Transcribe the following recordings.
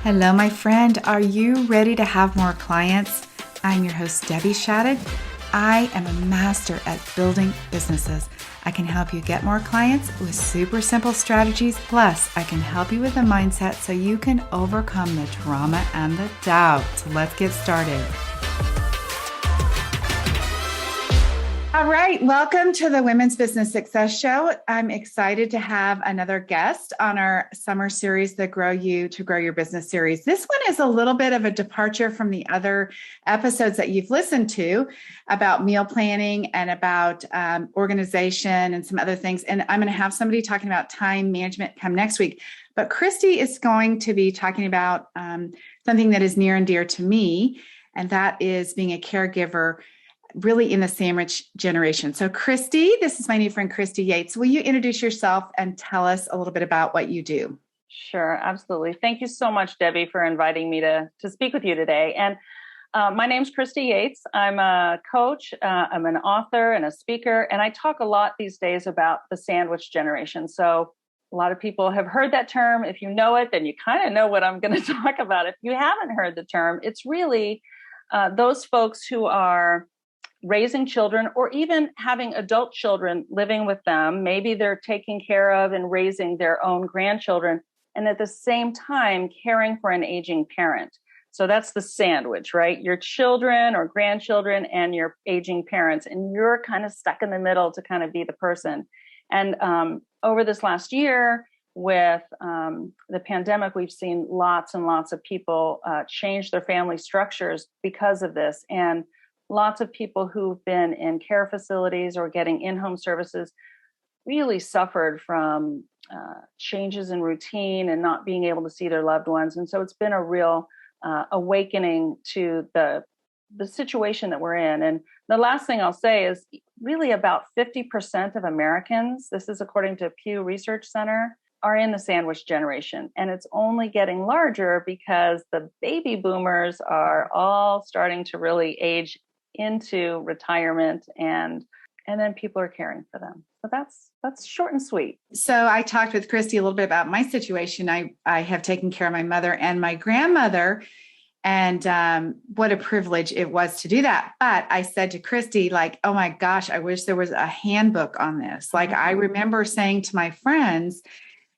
Hello, my friend. Are you ready to have more clients? I'm your host, Debbie Shadid. I am a master at building businesses. I can help you get more clients with super simple strategies. Plus, I can help you with a mindset so you can overcome the drama and the doubt. So let's get started. All right, welcome to the Women's Business Success Show. I'm excited to have another guest on our summer series, the Grow You to Grow Your Business series. This one is a little bit of a departure from the other episodes that you've listened to about meal planning and about organization and some other things. And I'm going to have somebody talking about time management come next week. But Christy is going to be talking about something that is near and dear to me, and that is being a caregiver really in the sandwich generation. So Christy, this is my new friend, Christy Yates. Will you introduce yourself and tell us a little bit about what you do? Sure, absolutely. Thank you so much, Debbie, for inviting me to speak with you today. And my name's Christy Yates. I'm a coach, I'm an author and a speaker, and I talk a lot these days about the sandwich generation. So a lot of people have heard that term. If you know it, then you kind of know what I'm going to talk about. If you haven't heard the term, it's really those folks who are raising children or even having adult children living with them. Maybe they're taking care of and raising their own grandchildren, and at the same time caring for an aging parent. So that's the sandwich, right? Your children or grandchildren and your aging parents, and you're kind of stuck in the middle to kind of be the person. And over this last year with the pandemic, we've seen lots and lots of people change their family structures because of this. And lots of people who've been in care facilities or getting in-home services really suffered from changes in routine and not being able to see their loved ones. And so it's been a real awakening to the situation that we're in. And the last thing I'll say is really about 50% of Americans, this is according to Pew Research Center, are in the sandwich generation. And it's only getting larger because the baby boomers are all starting to really age into retirement, and then people are caring for them. So that's short and sweet. So I talked with Christy a little bit about my situation. I have taken care of my mother and my grandmother, and what a privilege it was to do that. But I said to Christy, like, oh my gosh, I wish there was a handbook on this. Like, I remember saying to my friends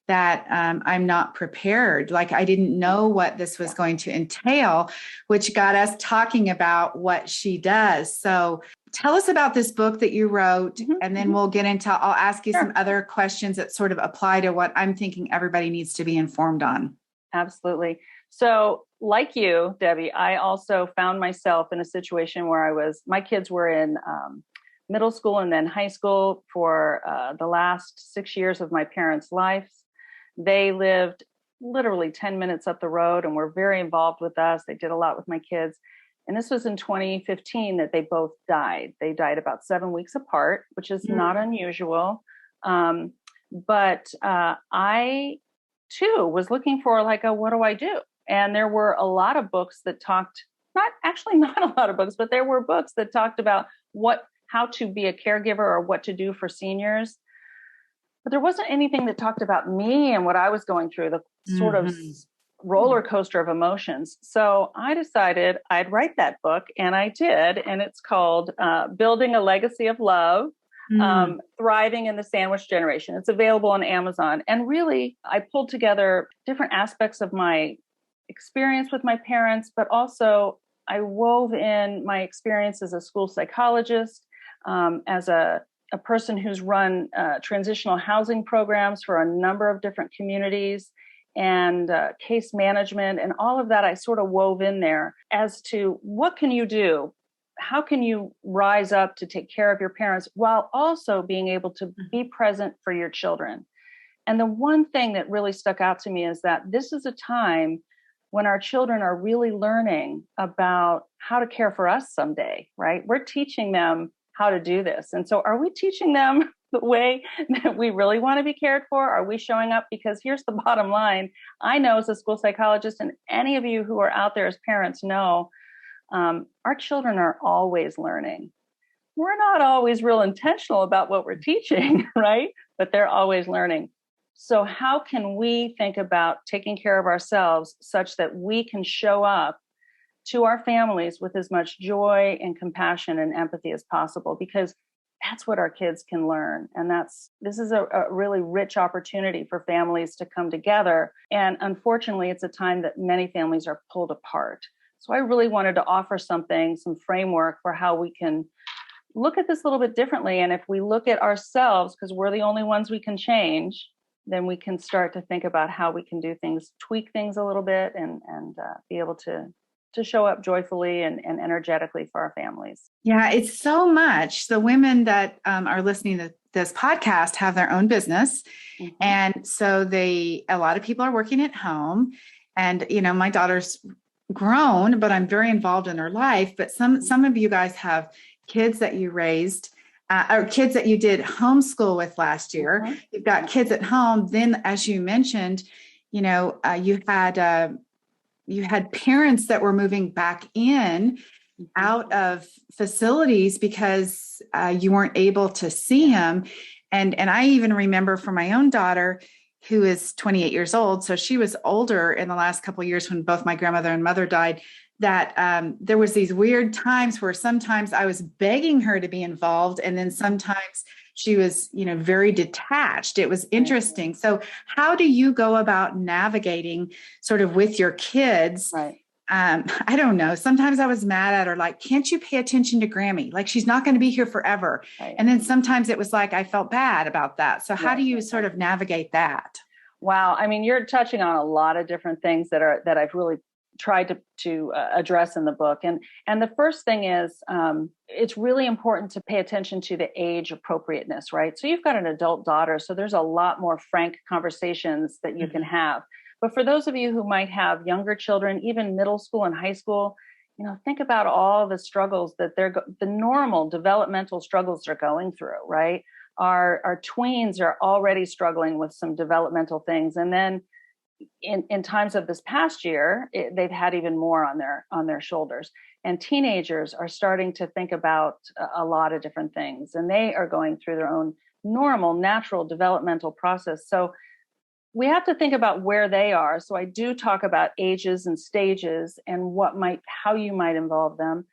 that I'm not prepared. Like, I didn't know what this was going to entail, which got us talking about what she does. So tell us about this book that you wrote, and then we'll get into, I'll ask you some other questions that sort of apply to what I'm thinking everybody needs to be informed on. Absolutely. So like you, Debbie, I also found myself in a situation where my kids were in middle school and then high school for the last 6 years of my parents' lives. They lived literally 10 minutes up the road and were very involved with us. They did a lot with my kids. And this was in 2015 that they both died. They died about 7 weeks apart, which is not unusual. But I, too, was looking for what do I do? And there were a lot of books that talked, not a lot of books, but there were books that talked about how to be a caregiver or what to do for seniors. But there wasn't anything that talked about me and what I was going through, the sort of roller coaster of emotions. So I decided I'd write that book, and I did. And it's called Building a Legacy of Love, Thriving in the Sandwich Generation. It's available on Amazon. And really, I pulled together different aspects of my experience with my parents, but also I wove in my experience as a school psychologist, as a person who's run transitional housing programs for a number of different communities, and case management, and all of that I sort of wove in there as to what can you do? How can you rise up to take care of your parents while also being able to be present for your children? And the one thing that really stuck out to me is that this is a time when our children are really learning about how to care for us someday, right? We're teaching them how to do this. And so are we teaching them the way that we really want to be cared for? Are we showing up? Because here's the bottom line. I know as a school psychologist, and any of you who are out there as parents know, our children are always learning. We're not always real intentional about what we're teaching, right? But they're always learning. So how can we think about taking care of ourselves such that we can show up to our families with as much joy and compassion and empathy as possible? Because that's what our kids can learn. And this is a really rich opportunity for families to come together. And unfortunately, it's a time that many families are pulled apart. So I really wanted to offer some framework for how we can look at this a little bit differently. And if we look at ourselves, because we're the only ones we can change, then we can start to think about how we can do things, tweak things a little bit, and be able to show up joyfully and energetically for our families. Yeah, it's so much. The women that are listening to this podcast have their own business. Mm-hmm. And so a lot of people are working at home. And, my daughter's grown, but I'm very involved in her life. But some of you guys have kids that you raised or kids that you did homeschool with last year. Mm-hmm. You've got kids at home. Then, as you mentioned, you had parents that were moving back in out of facilities because you weren't able to see him. And I even remember for my own daughter, who is 28 years old, so she was older in the last couple of years when both my grandmother and mother died, that there was these weird times where sometimes I was begging her to be involved, and then sometimes she was, very detached. It was interesting. So how do you go about navigating sort of with your kids? Right. I don't know. Sometimes I was mad at her, like, can't you pay attention to Grammy? Like, she's not going to be here forever. Right. And then sometimes it was like, I felt bad about that. So how do you sort of navigate that? Wow. I mean, you're touching on a lot of different things that I've really tried to address in the book. And the first thing is, it's really important to pay attention to the age appropriateness, right? So you've got an adult daughter, so there's a lot more frank conversations that you can have. But for those of you who might have younger children, even middle school and high school, think about all the struggles that the normal developmental struggles they're going through, right? Our tweens are already struggling with some developmental things. And then in times of this past year, they've had even more on their shoulders. And teenagers are starting to think about a lot of different things, and they are going through their own normal, natural developmental process. So we have to think about where they are. So I do talk about ages and stages and how you might involve them.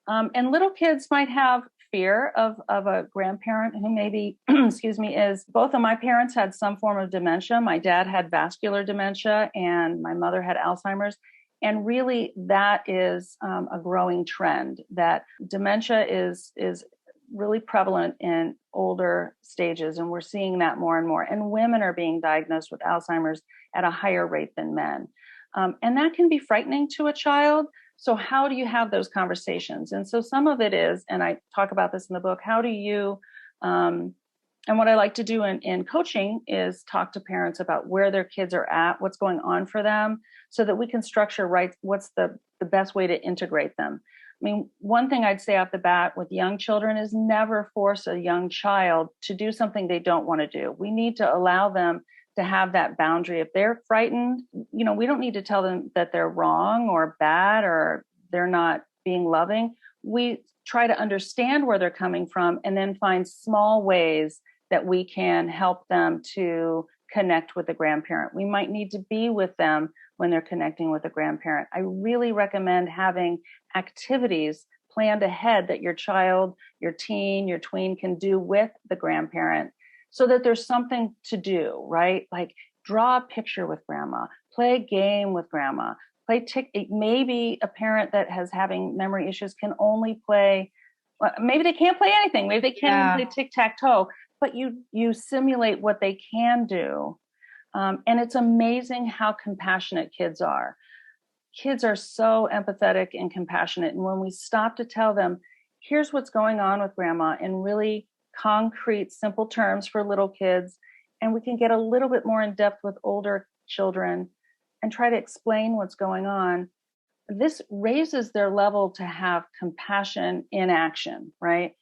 And little kids might have fear of a grandparent who maybe, is both of my parents had some form of dementia. My dad had vascular dementia and my mother had Alzheimer's. And really that is a growing trend, that dementia is really prevalent in older stages. And we're seeing that more and more. And women are being diagnosed with Alzheimer's at a higher rate than men. And that can be frightening to a child. So how do you have those conversations? And so some of it is, and I talk about this in the book, how do you, and what I like to do in coaching is talk to parents about where their kids are at, what's going on for them, so that we can structure what's the best way to integrate them. I mean, one thing I'd say off the bat with young children is never force a young child to do something they don't want to do. We need to allow them to have that boundary. If they're frightened, we don't need to tell them that they're wrong or bad or they're not being loving. We try to understand where they're coming from and then find small ways that we can help them to connect with the grandparent. We might need to be with them when they're connecting with a grandparent. I really recommend having activities planned ahead that your child, your teen, your tween can do with the grandparent, so that there's something to do, right? Like draw a picture with grandma, play a game with grandma, maybe a parent that has having memory issues can only play, maybe they can't play anything. Maybe they can't even play tic-tac-toe, but you simulate what they can do. And it's amazing how compassionate kids are. Kids are so empathetic and compassionate. And when we stop to tell them, here's what's going on with grandma in really concrete, simple terms for little kids, and we can get a little bit more in depth with older children and try to explain what's going on, this raises their level to have compassion in action, right?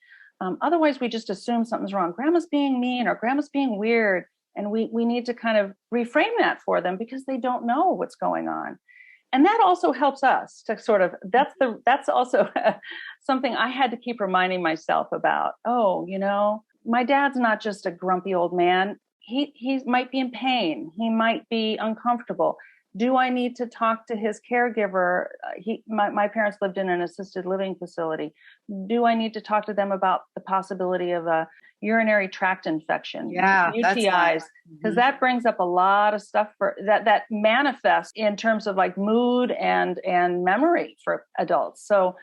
Otherwise, we just assume something's wrong. Grandma's being mean or grandma's being weird. And we need to kind of reframe that for them because they don't know what's going on. And that also helps us to sort of, that's also something I had to keep reminding myself about. Oh, my dad's not just a grumpy old man. he might be in pain. He might be uncomfortable. Do I need to talk to his caregiver? My parents lived in an assisted living facility. Do I need to talk to them about the possibility of a urinary tract infection, UTIs? Because that brings up a lot of stuff that manifests in terms of like mood and memory for adults. So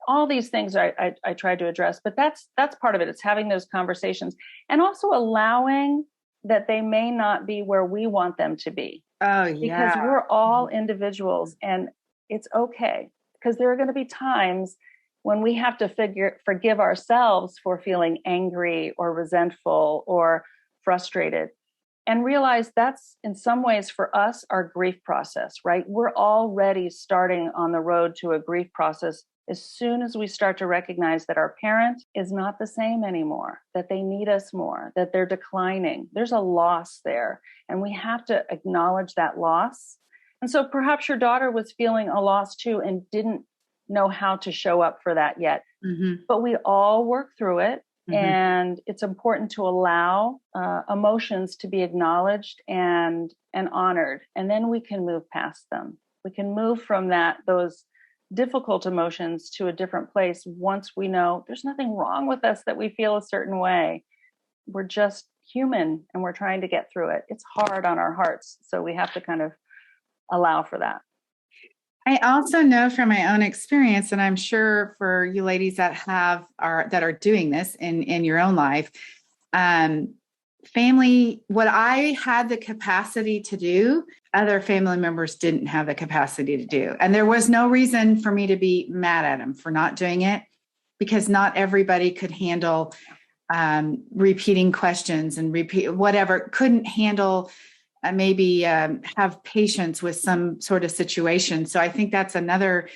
all these things I tried to address, but that's part of it. It's having those conversations and also allowing that they may not be where we want them to be. Oh, yeah. Because we're all individuals, and it's okay, because there are going to be times when we have to forgive ourselves for feeling angry or resentful or frustrated, and realize that's in some ways for us our grief process, right? We're already starting on the road to a grief process as soon as we start to recognize that our parent is not the same anymore, that they need us more, that they're declining. There's a loss there, and we have to acknowledge that loss. And so perhaps your daughter was feeling a loss too and didn't know how to show up for that yet. Mm-hmm. But we all work through it. Mm-hmm. And it's important to allow emotions to be acknowledged and honored. And then we can move past them. We can move from those difficult emotions to a different place once we know there's nothing wrong with us that we feel a certain way. We're just human and we're trying to get through it. It's hard on our hearts, so we have to kind of allow for that. I also know from my own experience, and I'm sure for you ladies that are doing this in your own life, family, what I had the capacity to do, other family members didn't have the capacity to do. And there was no reason for me to be mad at them for not doing it, because not everybody could handle repeating questions and couldn't handle maybe have patience with some sort of situation. So I think that's another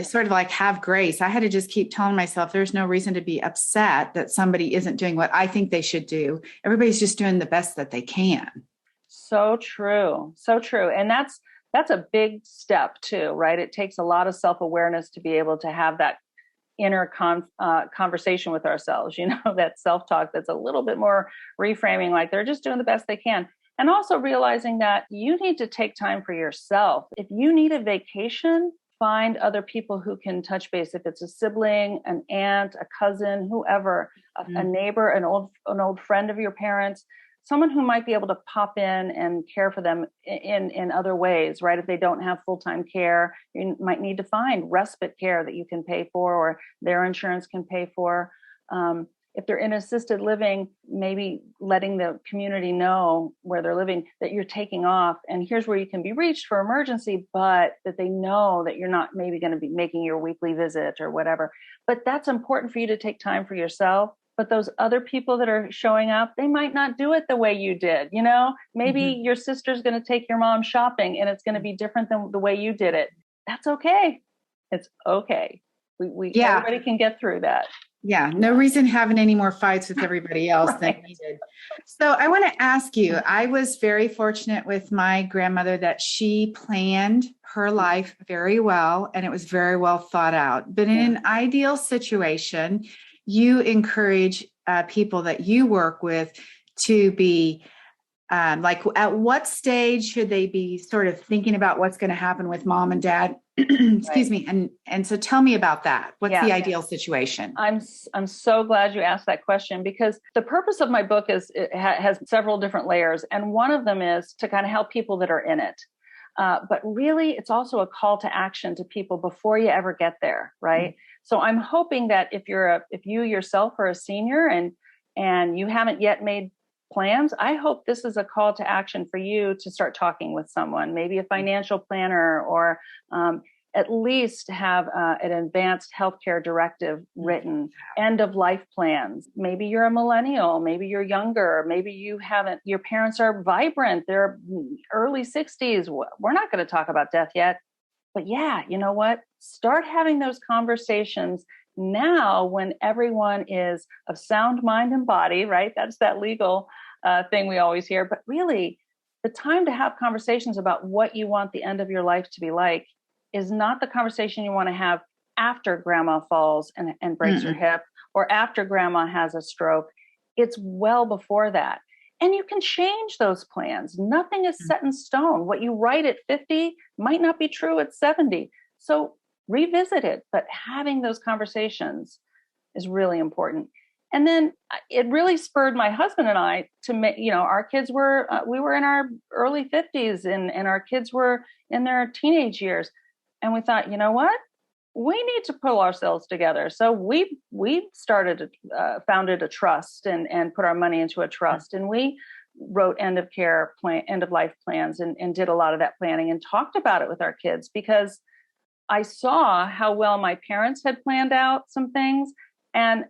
sort of like have grace. I had to just keep telling myself there's no reason to be upset that somebody isn't doing what I think they should do. Everybody's just doing the best that they can. So true. So true. And that's a big step too, right? It takes a lot of self-awareness to be able to have that inner conversation with ourselves, that self-talk that's a little bit more reframing, like they're just doing the best they can. And also realizing that you need to take time for yourself. If you need a vacation, find other people who can touch base. If it's a sibling, an aunt, a cousin, whoever, a neighbor, an old friend of your parents, someone who might be able to pop in and care for them in other ways, right? If they don't have full-time care, you might need to find respite care that you can pay for or their insurance can pay for. If they're in assisted living, maybe letting the community know where they're living that you're taking off and here's where you can be reached for emergency, but that they know that you're not maybe going to be making your weekly visit or whatever. But that's important for you to take time for yourself. But those other people that are showing up, they might not do it the way you did. Maybe your sister's going to take your mom shopping and it's going to be different than the way you did it. That's okay. It's okay. Everybody can get through that. Yeah, no reason having any more fights with everybody else than we did. So I want to ask you, I was very fortunate with my grandmother that she planned her life very well and it was very well thought out. But in an ideal situation, you encourage people that you work with to be like, at what stage should they be sort of thinking about what's going to happen with mom and dad? Excuse me. And so tell me about that. What's the ideal situation? I'm so glad you asked that question, because the purpose of my book has several different layers. And one of them is to kind of help people that are in it. But really, it's also a call to action to people before you ever get there. Right. So I'm hoping that if you yourself are a senior and you haven't yet made plans, I hope this is a call to action for you to start talking with someone, maybe a financial planner, or at least have an advanced healthcare directive written, end of life plans. Maybe you're a millennial, maybe you're younger, maybe your parents are vibrant, they're early 60s. We're not going to talk about death yet. But yeah, you know what? Start having those conversations now when everyone is of sound mind and body, right? That's that legal thing we always hear. But really, the time to have conversations about what you want the end of your life to be like is not the conversation you want to have after grandma falls and breaks her hip or after grandma has a stroke. It's well before that. And you can change those plans. Nothing is set in stone. What you write at 50 might not be true at 70. So revisit it, but having those conversations is really important. And then it really spurred my husband and I to make, our kids were, we were in our early 50s and our kids were in their teenage years. And we thought, you know what? We need to pull ourselves together. So we founded a trust and put our money into a trust. And we wrote end of life plans and did a lot of that planning and talked about it with our kids, because I saw how well my parents had planned out some things. And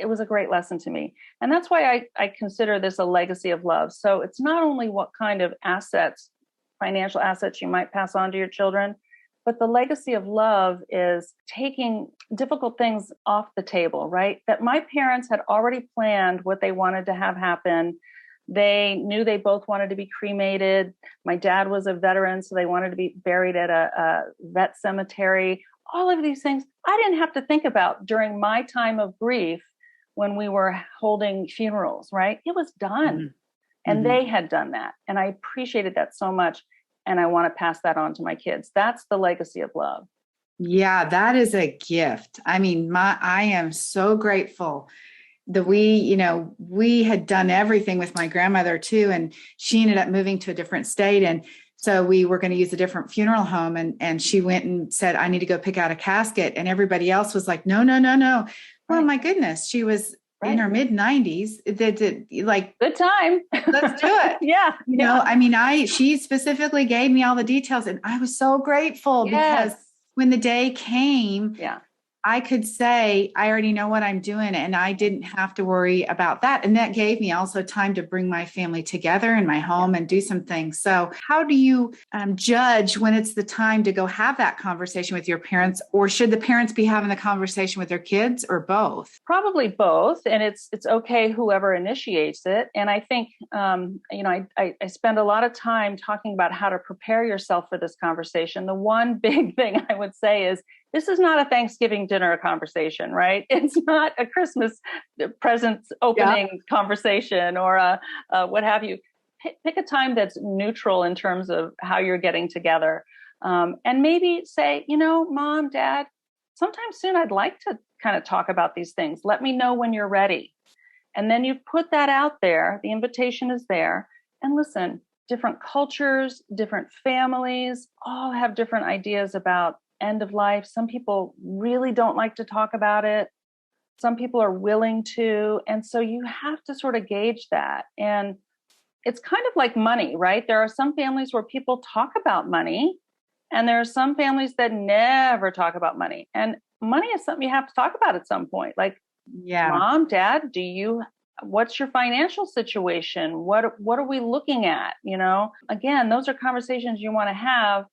it was a great lesson to me. And that's why I consider this a legacy of love. So it's not only what kind of financial assets you might pass on to your children, but the legacy of love is taking difficult things off the table, right? That my parents had already planned what they wanted to have happen. They knew they both wanted to be cremated. My dad was a veteran, so they wanted to be buried at a vet cemetery. All of these things I didn't have to think about during my time of grief when we were holding funerals, right? It was done. Mm-hmm. And they had done that. And I appreciated that so much. And I want to pass that on to my kids. That's the legacy of love. Yeah, that is a gift. I mean, I am so grateful that we had done everything with my grandmother too. And she ended up moving to a different state. And so we were going to use a different funeral home. And she went and said, I need to go pick out a casket. And everybody else was like, no. Well, my goodness, she was in her mid 90s. Like, good time. Let's do it. Yeah. I mean, she specifically gave me all the details, and I was so grateful because when the day came, I could say, I already know what I'm doing, and I didn't have to worry about that. And that gave me also time to bring my family together in my home and do some things. So how do you judge when it's the time to go have that conversation with your parents, or should the parents be having the conversation with their kids, or both? Probably both. And it's okay, whoever initiates it. And I think, I spend a lot of time talking about how to prepare yourself for this conversation. The one big thing I would say is, this is not a Thanksgiving dinner conversation, right? It's not a Christmas presents opening conversation or a what have you. Pick a time that's neutral in terms of how you're getting together. And maybe say, Mom, Dad, sometime soon I'd like to kind of talk about these things. Let me know when you're ready. And then you put that out there. The invitation is there. And listen, different cultures, different families all have different ideas about end of life. Some people really don't like to talk about it. Some people are willing to. And so you have to sort of gauge that. And it's kind of like money, right? There are some families where people talk about money, and there are some families that never talk about money. And money is something you have to talk about at some point. Like, Mom, Dad, what's your financial situation? What are we looking at? Again, those are conversations you want to have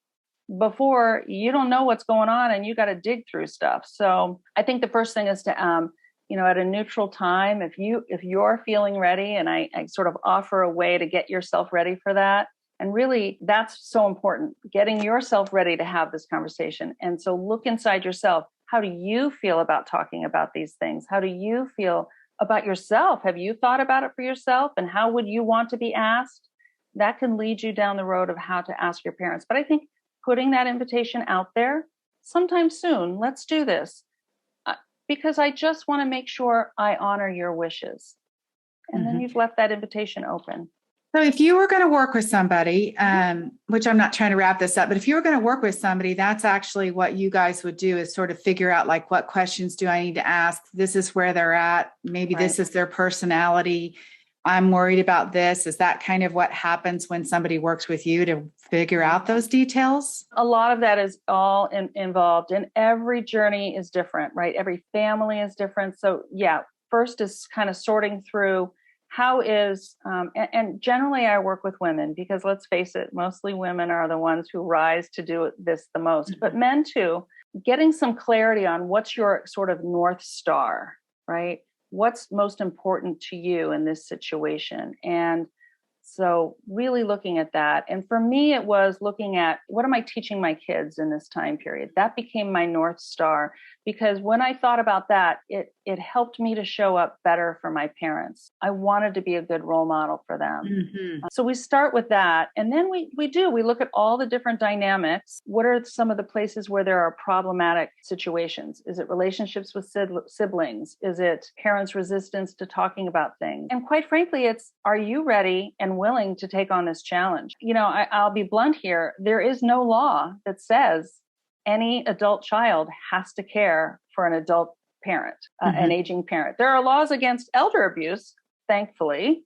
before you don't know what's going on and you got to dig through stuff. So I think the first thing is to, at a neutral time, if you're feeling ready, and I sort of offer a way to get yourself ready for that. And really, that's so important, getting yourself ready to have this conversation. And so look inside yourself. How do you feel about talking about these things? How do you feel about yourself? Have you thought about it for yourself? And how would you want to be asked? That can lead you down the road of how to ask your parents. But I think putting that invitation out there sometime soon, let's do this, because I just want to make sure I honor your wishes. And then you've left that invitation open. So if you were going to work with somebody, which I'm not trying to wrap this up, but if you were going to work with somebody, that's actually what you guys would do, is sort of figure out, like, what questions do I need to ask? This is where they're at. Maybe this is their personality. I'm worried about this. Is that kind of what happens when somebody works with you, to figure out those details? A lot of that is all involved, and every journey is different, right? Every family is different. So first is kind of sorting through how is, and generally I work with women, because let's face it, mostly women are the ones who rise to do this the most, but men too, getting some clarity on what's your sort of North Star, right? What's most important to you in this situation? And so really looking at that. And for me, it was looking at, what am I teaching my kids in this time period? That became my North Star, because when I thought about that, it helped me to show up better for my parents. I wanted to be a good role model for them. Mm-hmm. So we start with that. And then we look at all the different dynamics. What are some of the places where there are problematic situations? Is it relationships with siblings? Is it parents' resistance to talking about things? And quite frankly, it's, are you ready and willing to take on this challenge? I'll be blunt here. There is no law that says any adult child has to care for an adult parent, an aging parent. There are laws against elder abuse, thankfully,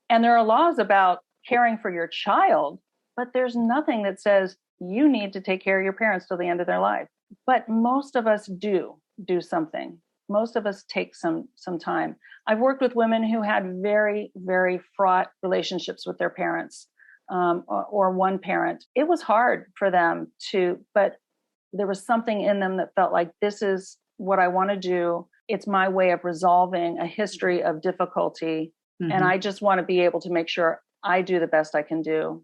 and there are laws about caring for your child, but there's nothing that says you need to take care of your parents till the end of their life. But most of us do something. Most of us take some time. I've worked with women who had very, very fraught relationships with their parents, or one parent. It was hard for them but there was something in them that felt like, this is what I want to do. It's my way of resolving a history of difficulty. Mm-hmm. And I just want to be able to make sure I do the best I can do.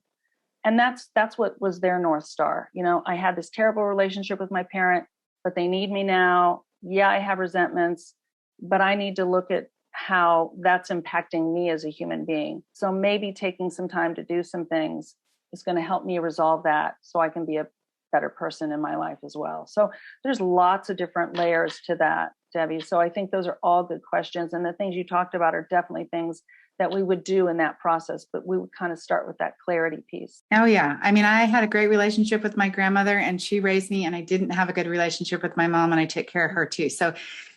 And that's what was their North Star. I had this terrible relationship with my parent, but they need me now. Yeah, I have resentments, but I need to look at how that's impacting me as a human being. So maybe taking some time to do some things is going to help me resolve that so I can be a better person in my life as well. So there's lots of different layers to that, Debbie. So I think those are all good questions. And the things you talked about are definitely things that we would do in that process, but we would kind of start with that clarity piece. Oh, yeah. I mean, I had a great relationship with my grandmother and she raised me, and I didn't have a good relationship with my mom and I took care of her too. So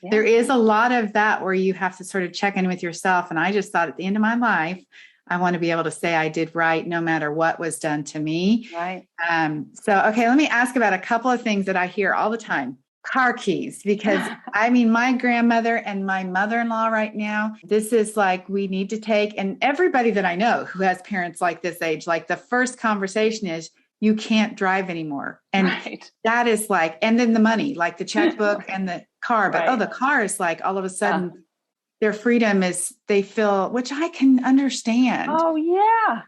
there is a lot of that where you have to sort of check in with yourself. And I just thought at the end of my life, I want to be able to say I did right no matter what was done to me. Right. Okay, let me ask about a couple of things that I hear all the time. Car keys, because I mean, my grandmother and my mother-in-law right now, this is like, we need to take, and everybody that I know who has parents like this age, like the first conversation is, you can't drive anymore. And that is like, and then the money, like the checkbook and the car, but the car is like, all of a sudden their freedom is, they feel, which I can understand. Oh yeah.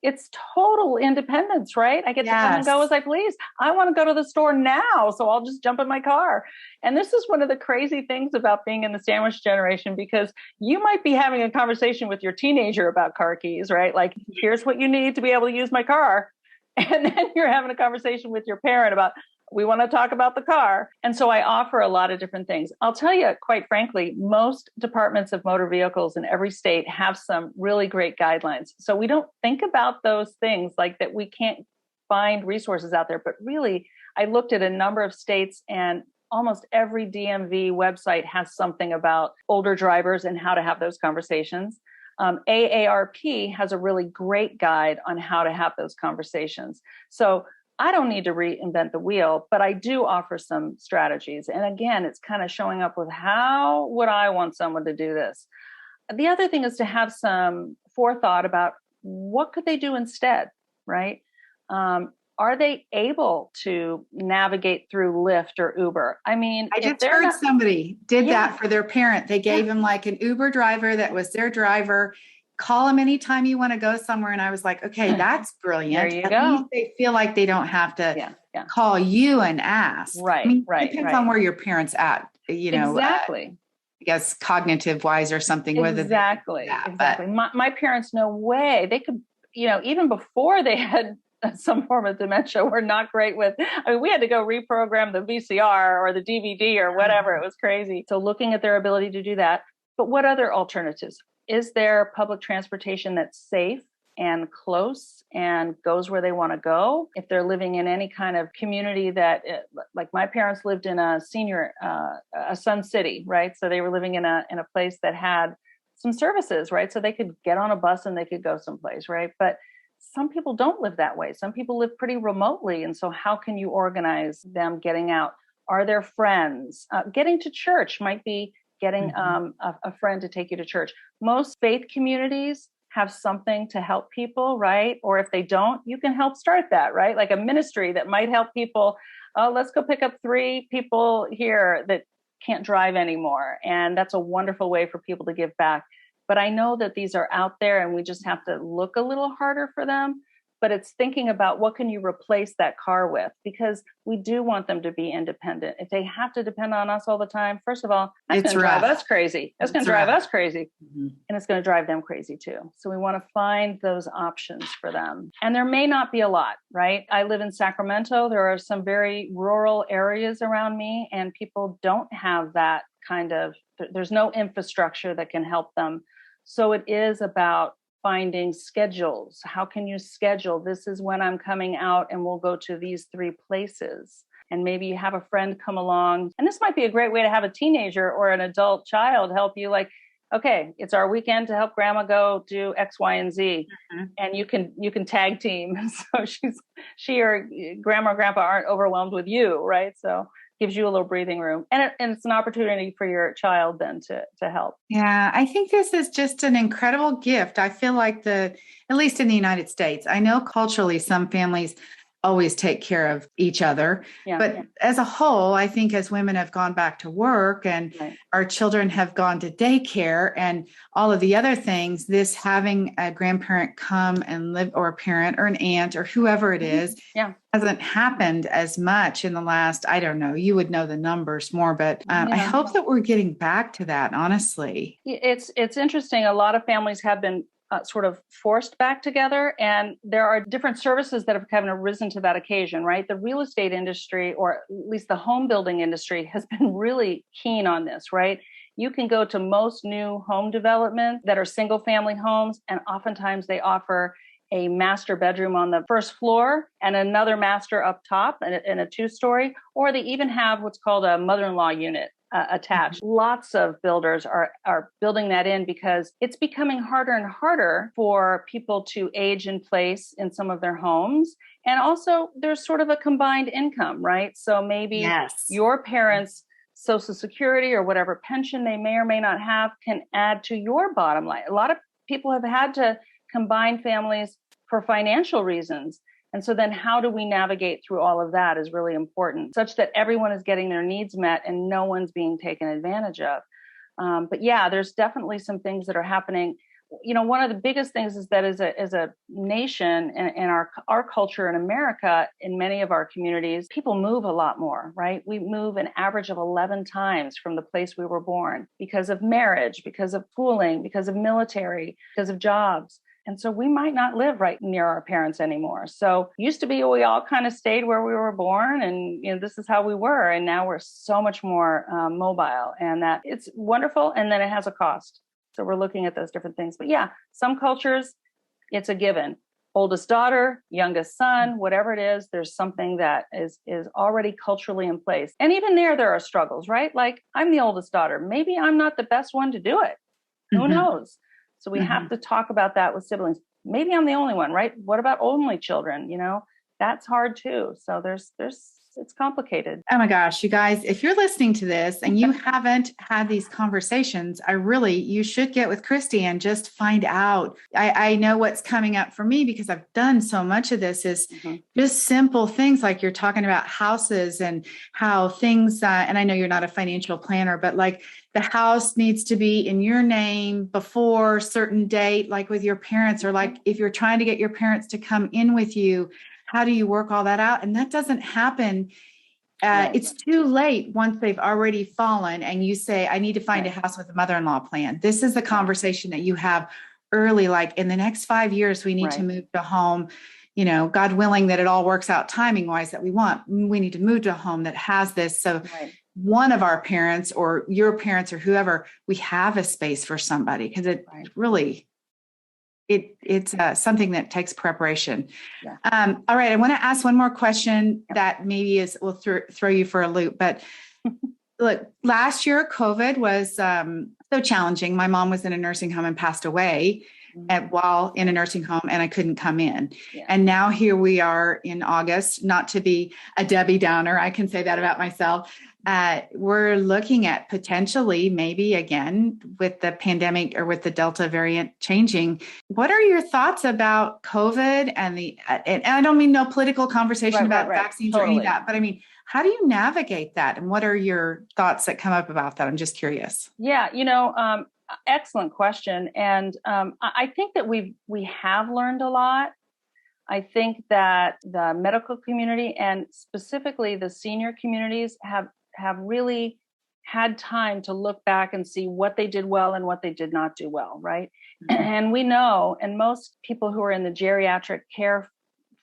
It's total independence, right? I get to come and go as I please. I want to go to the store now, so I'll just jump in my car. And this is one of the crazy things about being in the sandwich generation, because you might be having a conversation with your teenager about car keys, right? Like, here's what you need to be able to use my car. And then you're having a conversation with your parent about, we want to talk about the car. And so I offer a lot of different things. I'll tell you, quite frankly, most departments of motor vehicles in every state have some really great guidelines. So we don't think about those things like that. We can't find resources out there. But really, I looked at a number of states, and almost every DMV website has something about older drivers and how to have those conversations. AARP has a really great guide on how to have those conversations. So I don't need to reinvent the wheel, but I do offer some strategies. And again, it's kind of showing up with, how would I want someone to do this? The other thing is to have some forethought about what could they do instead, right? Are they able to navigate through Lyft or Uber? I mean, I just heard somebody did that for their parent. They gave him like an Uber driver that was their driver. Call them anytime you want to go somewhere. And I was like, okay, that's brilliant. There you go. Least they feel like they don't have to call you and ask. Right, I mean, it depends on where your parent's at, Exactly. I guess cognitive wise or something. Exactly. My parents, no way. They could, even before they had some form of dementia, were not great with, we had to go reprogram the VCR or the DVD or whatever. It was crazy. So looking at their ability to do that. But what other alternatives? Is there public transportation that's safe and close and goes where they want to go? If they're living in any kind of community that, like my parents lived in a Sun City, right? So they were living in a place that had some services, right? So they could get on a bus and they could go someplace, right? But some people don't live that way. Some people live pretty remotely. And so how can you organize them getting out? Are there friends? Getting to church might be getting a friend to take you to church. Most faith communities have something to help people, right? Or if they don't, you can help start that, right? Like a ministry that might help people. Oh, let's go pick up 3 people here that can't drive anymore. And that's a wonderful way for people to give back. But I know that these are out there and we just have to look a little harder for them. but it's thinking about what can you replace that car with, because we do want them to be independent. If they have to depend on us all the time, first of all, that's going to drive us crazy. That's going to drive us crazy. Mm-hmm. And it's going to drive them crazy too. So we want to find those options for them. And there may not be a lot, right? I live in Sacramento. There are some very rural areas around me, and people don't have that kind of, there's no infrastructure that can help them. So it is about finding schedules. How can you schedule? This is when I'm coming out and we'll go to these 3 places. And maybe you have a friend come along. And this might be a great way to have a teenager or an adult child help you, like, okay, it's our weekend to help grandma go do X, Y, and Z. Mm-hmm. And you can tag team. So she or grandma or grandpa aren't overwhelmed with you, right? So gives you a little breathing room. And it's an opportunity for your child then to help. Yeah, I think this is just an incredible gift. I feel like at least in the United States, I know culturally some families always take care of each other. Yeah, but as a whole, I think as women have gone back to work and our children have gone to daycare and all of the other things, this having a grandparent come and live, or a parent or an aunt or whoever it is, hasn't happened as much in the last, I don't know, you would know the numbers more, but I hope that we're getting back to that, honestly. It's interesting. A lot of families have been sort of forced back together. And there are different services that have kind of risen to that occasion, right? The real estate industry, or at least the home building industry, has been really keen on this, right? You can go to most new home development that are single family homes, and oftentimes they offer a master bedroom on the first floor and another master up top in a 2-story, or they even have what's called a mother-in-law unit attached. Mm-hmm. Lots of builders are building that in because it's becoming harder and harder for people to age in place in some of their homes. And also there's sort of a combined income, right? So maybe your parents' Social Security or whatever pension they may or may not have can add to your bottom line. A lot of people have had to combine families for financial reasons. And so then how do we navigate through all of that is really important, such that everyone is getting their needs met and no one's being taken advantage of. But yeah, there's definitely some things that are happening. You know, one of the biggest things is that as a nation and our culture in America, in many of our communities, people move a lot more, right? We move an average of 11 times from the place we were born because of marriage, because of schooling, because of military, because of jobs. And so we might not live right near our parents anymore. So used to be we all kind of stayed where we were born and, you know, this is how we were. And now we're so much more mobile, and that it's wonderful. And then it has a cost. So we're looking at those different things. But yeah, some cultures, it's a given. Oldest daughter, youngest son, whatever it is, there's something that is already culturally in place. And even there are struggles, right? Like, I'm the oldest daughter. Maybe I'm not the best one to do it. Who knows? So we have to talk about that with siblings. Maybe I'm the only one, right? What about only children? You know, that's hard too. So it's complicated. Oh my gosh, you guys, if you're listening to this and you haven't had these conversations, you should get with Christy and just find out. I know what's coming up for me because I've done so much of this is just simple things like you're talking about houses and how things, and I know you're not a financial planner, but like the house needs to be in your name before a certain date, like with your parents, or like if you're trying to get your parents to come in with you, how do you work all that out? And that doesn't happen. It's too late once they've already fallen and you say, I need to find a house with a mother-in-law plan. This is the conversation that you have early, like in the next 5 years, we need to move to a home, you know, God willing that it all works out timing wise that we need to move to a home that has this. So one of our parents or your parents or whoever, we have a space for somebody because it really, it's something that takes preparation. All right. I want to ask one more question that maybe will throw you for a loop, but look, last year, COVID was so challenging. My mom was in a nursing home and passed away while in a nursing home, and I couldn't come in. And now here we are in August, not to be a Debbie Downer, I can say that about myself. We're looking at potentially maybe again with the pandemic or with the Delta variant changing. What are your thoughts about COVID and I don't mean no political conversation about vaccines or any of that, but I mean, how do you navigate that? And what are your thoughts that come up about that? I'm just curious. Yeah, you know, excellent question. And I think that we have learned a lot. I think that the medical community and specifically the senior communities have really had time to look back and see what they did well and what they did not do well, right? Mm-hmm. And we know, and most people who are in the geriatric care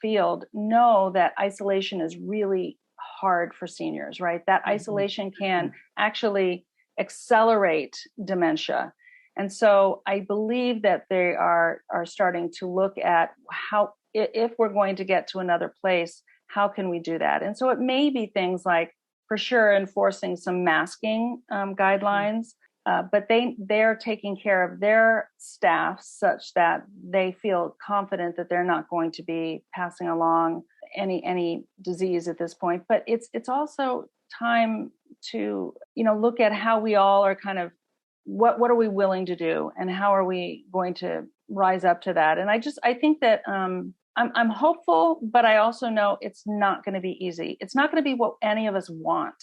field know that isolation is really hard for seniors, right? That isolation can actually accelerate dementia. And so I believe that they are starting to look at how, if we're going to get to another place, how can we do that? And so it may be things like, for sure, enforcing some masking guidelines, but they're taking care of their staff such that they feel confident that they're not going to be passing along any disease at this point. But it's also time to, look at how we all are kind of, what are we willing to do and how are we going to rise up to that? And I think that I'm hopeful, but I also know it's not going to be easy. It's not going to be what any of us want.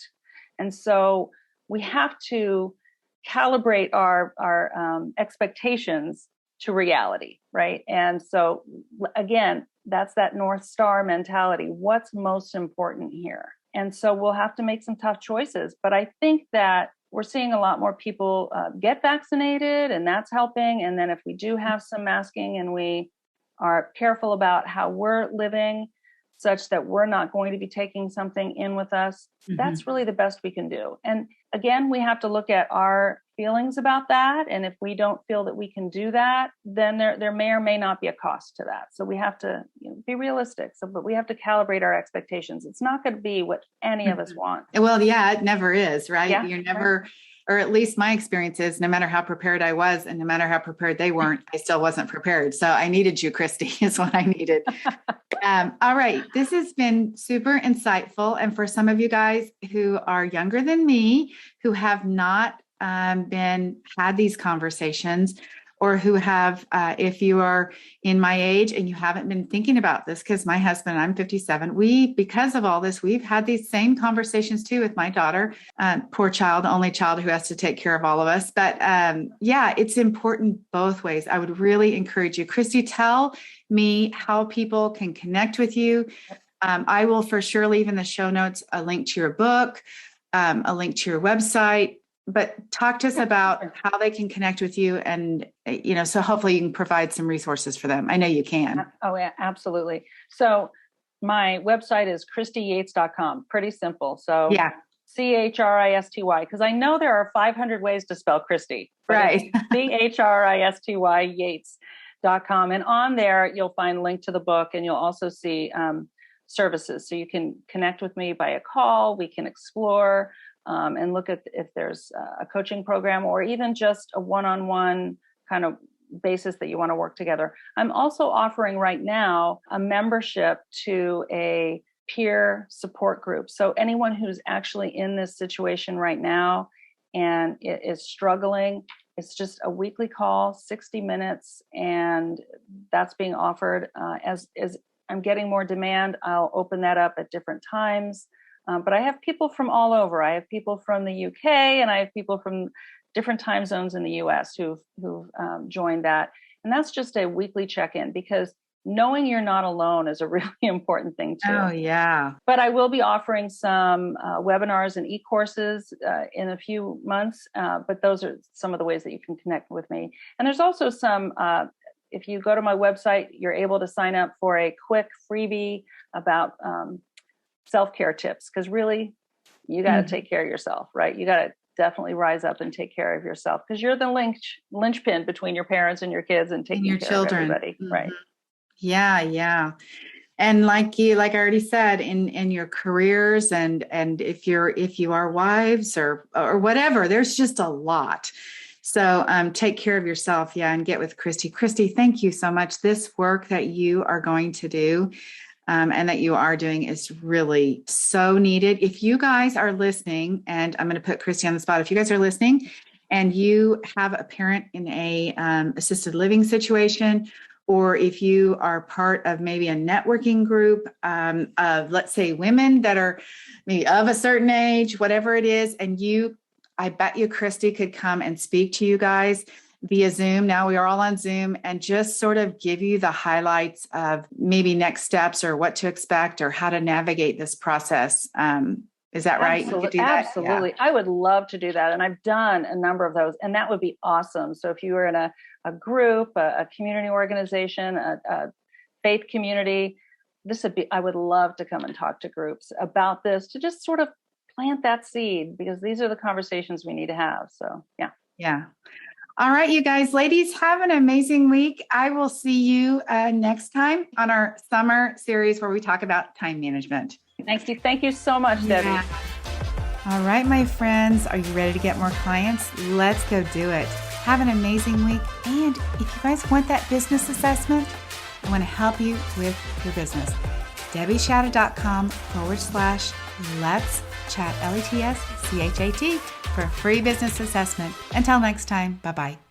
And so we have to calibrate our expectations to reality, right? And so again, that's that North Star mentality. What's most important here? And so we'll have to make some tough choices. But I think that we're seeing a lot more people get vaccinated, and that's helping. And then if we do have some masking and we are careful about how we're living such that we're not going to be taking something in with us, that's really the best we can do. And again, we have to look at our feelings about that. And if we don't feel that we can do that, then there may or may not be a cost to that. So we have to be realistic. But we have to calibrate our expectations. It's not going to be what any of us want. Well, yeah, it never is, right? Yeah, You're never, or at least my experience is, no matter how prepared I was and no matter how prepared they weren't, I still wasn't prepared. So I needed you, Christy, is what I needed. All right. This has been super insightful. And for some of you guys who are younger than me, who have not had these conversations, or who have, if you are in my age and you haven't been thinking about this, because my husband, I'm 57, because of all this, we've had these same conversations too with my daughter, poor child, only child who has to take care of all of us. But yeah, it's important both ways. I would really encourage you. Christy, tell me how people can connect with you. I will for sure leave in the show notes a link to your book, a link to your website. But talk to us about how they can connect with you, and, so hopefully you can provide some resources for them. I know you can. Oh, yeah, absolutely. So my website is ChristyYates.com. Pretty simple. So yeah, Christy, because I know there are 500 ways to spell Christy. Right. Christy, Yates.com. And on there, you'll find a link to the book, and you'll also see services. So you can connect with me by a call. We can explore and look at if there's a coaching program or even just a one-on-one kind of basis that you want to work together. I'm also offering right now a membership to a peer support group. So anyone who's actually in this situation right now and is struggling, it's just a weekly call, 60 minutes, and that's being offered. As I'm getting more demand, I'll open that up at different times. But I have people from all over. I have people from the UK, and I have people from different time zones in the US who've joined that. And that's just a weekly check-in, because knowing you're not alone is a really important thing too. Oh, yeah. But I will be offering some webinars and e-courses in a few months. But those are some of the ways that you can connect with me. And there's also some, if you go to my website, you're able to sign up for a quick freebie about self-care tips, because really you got to take care of yourself, right? You got to definitely rise up and take care of yourself, because you're the linchpin between your parents and your kids and taking your care children. of everybody, right? Yeah. And like I already said, in your careers and if you are wives or whatever, there's just a lot. So take care of yourself. Yeah. And get with Christy. Christy, thank you so much. This work that you are going to do and that you are doing is really so needed. If you guys are listening, and I'm going to put Christy on the spot, if you guys are listening and you have a parent in a assisted living situation, or if you are part of maybe a networking group of, let's say, women that are maybe of a certain age, whatever it is, and I bet you Christy could come and speak to you guys via Zoom. Now we are all on Zoom, and just sort of give you the highlights of maybe next steps or what to expect or how to navigate this process. Is that right? Absolutely. You could do that? Absolutely. Yeah. I would love to do that. And I've done a number of those, and that would be awesome. So if you were in a group, a community organization, a faith community, I would love to come and talk to groups about this, to just sort of plant that seed, because these are the conversations we need to have. So yeah. Yeah. All right, you guys, ladies, have an amazing week. I will see you next time on our summer series where we talk about time management. Thank you. Thank you so much, Debbie. Yeah. All right, my friends, are you ready to get more clients? Let's go do it. Have an amazing week. And if you guys want that business assessment, I want to help you with your business. DebbieShadid.com/let's chat, LETSCHAT for a free business assessment. Until next time, bye-bye.